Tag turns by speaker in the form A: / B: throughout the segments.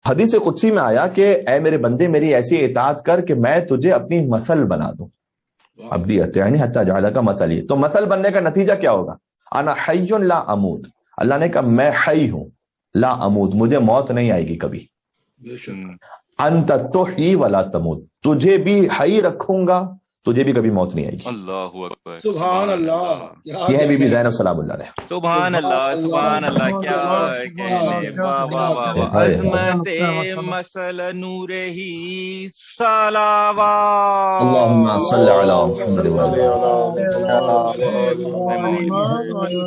A: حدیث قدسی میں آیا کہ اے میرے بندے میری ایسی اطاعت کر کہ میں تجھے اپنی مثل بنا دوں. عبدی اطیعنی حتی جعلک مثلی. تو مثل بننے کا نتیجہ کیا ہوگا؟ انا حی لا اموت. اللہ نے کہا میں حی ہوں لا اموت، مجھے موت نہیں آئے گی کبھی. انت تحیی ولا تموت، تجھے بھی حی رکھوں گا، تجھے بھی کبھی موت نہیں آئے گی.
B: اللہ اکبر،
C: سبحان اللہ.
A: یہ ہے بی بی زینب سلام اللہ علیہ.
B: سبحان اللہ، سبحان اللہ. کیا کہنے، واہ واہ واہ واہ. عظمت مثل نور ہی صلوات.
A: اللہم صلی علی محمد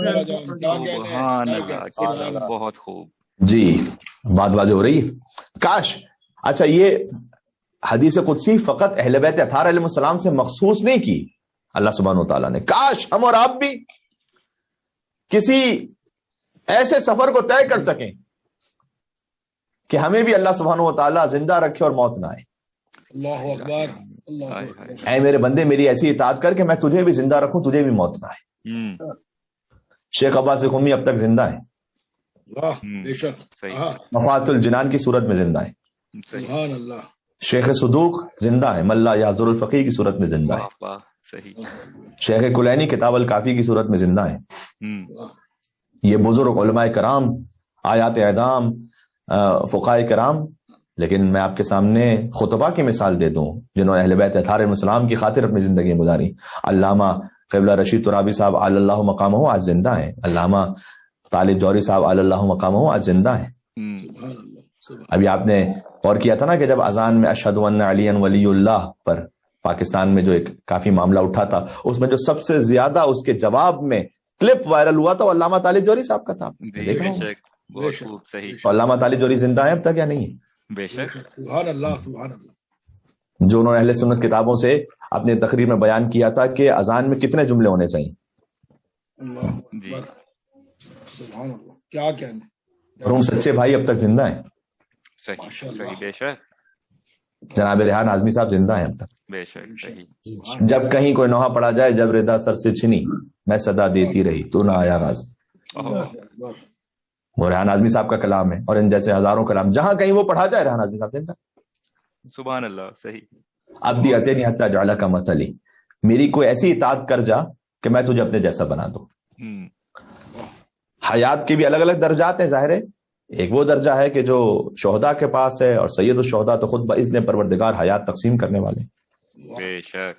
B: سبحان اللہ. بہت خوب.
A: جی بات واضح ہو رہی ہے. کاش اچھا یہ حدیث قدسی فقط اہل بیت اطہار علیہ السلام سے مخصوص نہیں کی اللہ سبحانہ و تعالیٰ نے. کاش ہم اور آپ بھی کسی ایسے سفر کو طے کر سکیں کہ ہمیں بھی اللہ سبحانہ و تعالیٰ زندہ رکھے اور موت نہ آئے.
C: اللہ اکبر. اللہ
A: اے میرے بندے میری ایسی اطاعت کر کہ میں تجھے بھی زندہ رکھوں، تجھے بھی موت نہ آئے. شیخ عباس قمی اب تک زندہ ہیں،
C: بے شک.
A: مفات الجنان کی صورت میں زندہ ہیں.
C: سبحان اللہ.
A: شیخ صدوق زندہ ہے، ملا یحضر الفقی کی صورت میں زندہ ہے. شیخ کلینی کتاب الکافی کی صورت میں زندہ ہے. یہ بزرگ علماء کرام، آیات اعدام، فقہاء کرام. لیکن میں آپ کے سامنے خطبہ کی مثال دے دوں جنہوں نے اہل بیت اطہار علیہ السلام کی خاطر اپنی زندگی گزاری. علامہ قبلہ رشید ترابی صاحب علی اللہ مقامہ آج زندہ ہیں. علامہ طالب جوہری صاحب علی اللہ مقامہ آج زندہ ہیں. ابھی آپ نے غور کیا تھا نا کہ جب اذان میں اشہد ان علی ولی اللہ پر پاکستان میں جو ایک کافی معاملہ اٹھا تھا، اس میں جو سب سے زیادہ اس کے جواب میں کلپ وائرل ہوا تھا وہ علامہ طالب جوہری صاحب کا تھا. تو علامہ طالب جوہری زندہ ہیں اب تک یا نہیں؟
B: بے شک.
C: سبحان اللہ. سبحان اللہ.
A: جو انہوں نے اہل سنت کتابوں سے اپنے تقریر میں بیان کیا تھا کہ اذان میں کتنے جملے ہونے چاہیے.
C: اللہ اکبر. سبحان اللہ. کیا کہنے.
A: مرحوم سچے بھائی اب تک زندہ ہیں.
B: صحیح صحیح. بے شک.
A: جناب ریحان اعظمی صاحب زندہ ہیں اب تک.
B: بے شک. صحیح.
A: جب کہیں کوئی نوحہ پڑا جائے جب ردا سر سے چھنی میں صدا دیتی رہی تو نہ آیا راز. وہ ریحان اعظمی صاحب کا کلام ہے، اور ان جیسے ہزاروں کلام جہاں کہیں وہ پڑھا جائے ریحان اعظمی صاحب زندہ.
B: سبحان اللہ. صحیح.
A: عبدی اتینی حتی جعلک مثلی. میری کوئی ایسی اطاعت کر جا کہ میں تجھے اپنے جیسا بنا دوں. حیات کے بھی الگ الگ درجات ہیں ظاہر ہے. ایک وہ درجہ ہے کہ جو شہداء کے پاس ہے، اور سید الشہداء تو خود باذن پروردگار حیات تقسیم کرنے والے.
B: بے شک.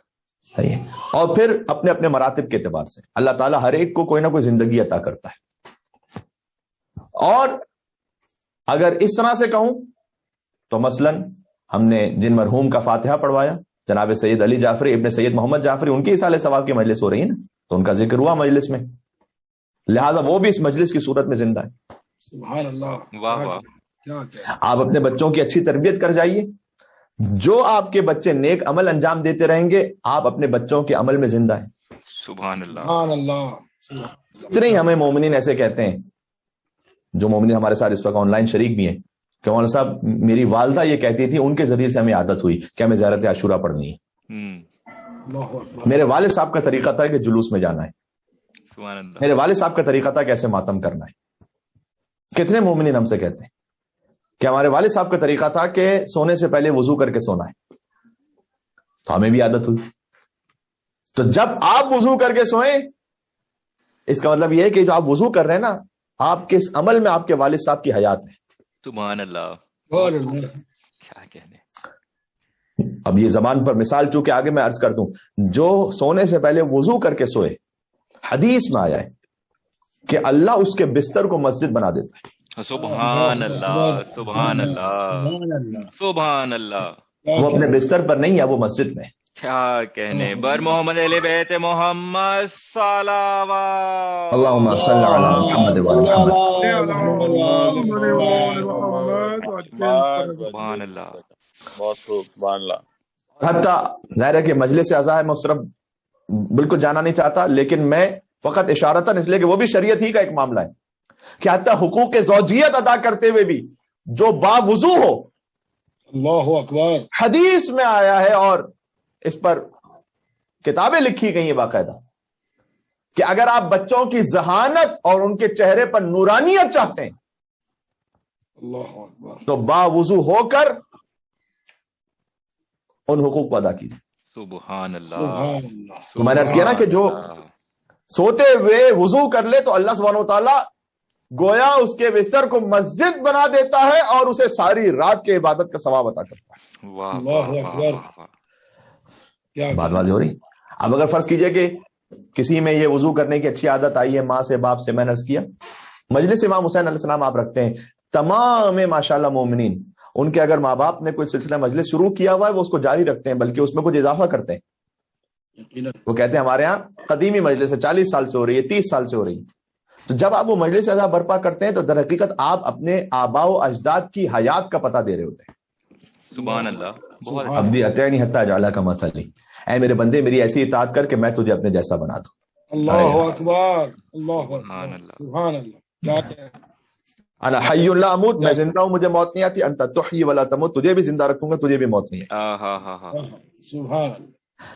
A: اور پھر اپنے اپنے مراتب کے اعتبار سے اللہ تعالیٰ ہر ایک کو کوئی نہ کوئی زندگی عطا کرتا ہے. اور اگر اس طرح سے کہوں تو مثلاً ہم نے جن مرحوم کا فاتحہ پڑھوایا جناب سید علی جعفری ابن سید محمد جعفری، ان کی اصالہ ثواب کی مجلس ہو رہی ہے نا، تو ان کا ذکر ہوا مجلس میں، لہذا وہ بھی اس مجلس کی صورت میں زندہ ہے.
C: سبحان اللہ.
B: واہ واہ.
A: آپ اپنے بچوں کی اچھی تربیت کر جائیے، جو آپ کے بچے نیک عمل انجام دیتے رہیں گے آپ اپنے بچوں کے عمل میں زندہ ہیں.
B: سبحان اللہ.
C: سبحان اللہ.
A: اتنے ہی ہمیں مومنین ایسے کہتے ہیں، جو مومنین ہمارے ساتھ اس وقت آن لائن شریک بھی ہیں، کہ مولانا صاحب میری والدہ یہ کہتی تھی، ان کے ذریعے سے ہمیں عادت ہوئی کہ ہمیں زیارت عاشورہ پڑھنی ہے. میرے والد صاحب کا طریقہ تھا کہ جلوس میں جانا ہے.
B: سبحان اللہ.
A: میرے والد صاحب کا طریقہ تھا کہ ایسے ماتم کرنا ہے. کتنے مومنین ہم سے کہتے ہیں کہ ہمارے والد صاحب کا طریقہ تھا کہ سونے سے پہلے وضو کر کے سونا ہے، تو ہمیں بھی عادت ہوئی. تو جب آپ وضو کر کے سوئیں اس کا مطلب یہ ہے کہ جو آپ وضو کر رہے ہیں نا، آپ کے اس عمل میں آپ کے والد صاحب کی حیات ہے.
B: سبحان اللہ. کیا کہنے.
A: اب یہ زبان پر مثال چونکہ آگے میں عرض کر دوں، جو سونے سے پہلے وضو کر کے سوئے، حدیث میں آیا ہے کہ اللہ اس کے بستر کو مسجد بنا دیتا ہے.
B: سبحان اللہ. سبحان اللہ. سبحان اللہ.
A: وہ اپنے بستر پر نہیں ہے، وہ مسجد میں.
B: کیا کہنے. بر محمد اہل بیت محمد صلوات.
A: اللہم صلی علی محمد
B: سبحان اللہ.
D: بہت خوب. سبحان اللہ.
A: حتیٰ ظاہر ہے کہ مجلس اعضاء محترم بالکل جانا نہیں چاہتا، لیکن میں فقط اشارتاً اس لیے کہ وہ بھی شریعت ہی کا ایک معاملہ ہے کہ حتیٰ حقوق زوجیت ادا کرتے ہوئے بھی جو باوضو ہو.
C: اللہ اکبر.
A: حدیث میں آیا ہے اور اس پر کتابیں لکھی گئی ہیں باقاعدہ کہ اگر آپ بچوں کی ذہانت اور ان کے چہرے پر نورانیت چاہتے ہیں
C: اللہ اکبر.
A: تو باوضو ہو کر ان حقوق کو ادا کیجیے.
B: سبحان اللہ.
C: سبحان اللہ.
A: تو میں نے عرض کیا نا کہ جو سوتے ہوئے وضو کر لے تو اللہ سبحانہ و تعالیٰ گویا اس کے بستر کو مسجد بنا دیتا ہے اور اسے ساری رات کے عبادت کا ثواب عطا کرتا ہے.
B: واہ
C: اللہ
B: واہ
C: اکبر.
B: واہ.
C: کیا
A: بات واضح ہو رہی. اب اگر فرض کیجئے کہ کسی میں یہ وضو کرنے کی اچھی عادت آئی ہے ماں سے باپ سے, میں نے عرض کیا مجلس امام حسین علیہ السلام آپ رکھتے ہیں, تمام ماشاءاللہ مومنین ان کے اگر ماں باپ نے کوئی سلسلہ مجلس شروع کیا ہوا ہے وہ اس کو جاری رکھتے ہیں, بلکہ اس میں کچھ اضافہ کرتے ہیں. وہ کہتے ہیں ہمارے ہاں قدیمی مجلس ہے, 40 سال سے ہو رہی ہے, 30 سال سے ہو رہی ہے. تو جب آپ وہ مجلس ادا برپا کرتے ہیں تو در حقیقت آپ اپنے آباء و اجداد کی حیات کا پتہ دے رہے ہوتے ہیں.
B: سبحان اللہ. بہت
A: عبدی اطیعنی حتی جعلک مثلی, اے میرے بندے میری ایسی اطاعت کر کہ میں تجھے اپنے جیسا بنا دوں.
C: اللہ اکبر. اللہ
B: سبحان
C: اکبر.
B: اللہ.
C: سبحان اللہ. کیا
A: انا حی لا اموت, میں زندہ ہوں مجھے موت نہیں آتی. انت تحیی ولا تموت, تجھے بھی زندہ رکھوں گا تجھے بھی موت نہیں آتی.
B: ہاں ہاں ہاں ہاں.
C: سبحان اللہ.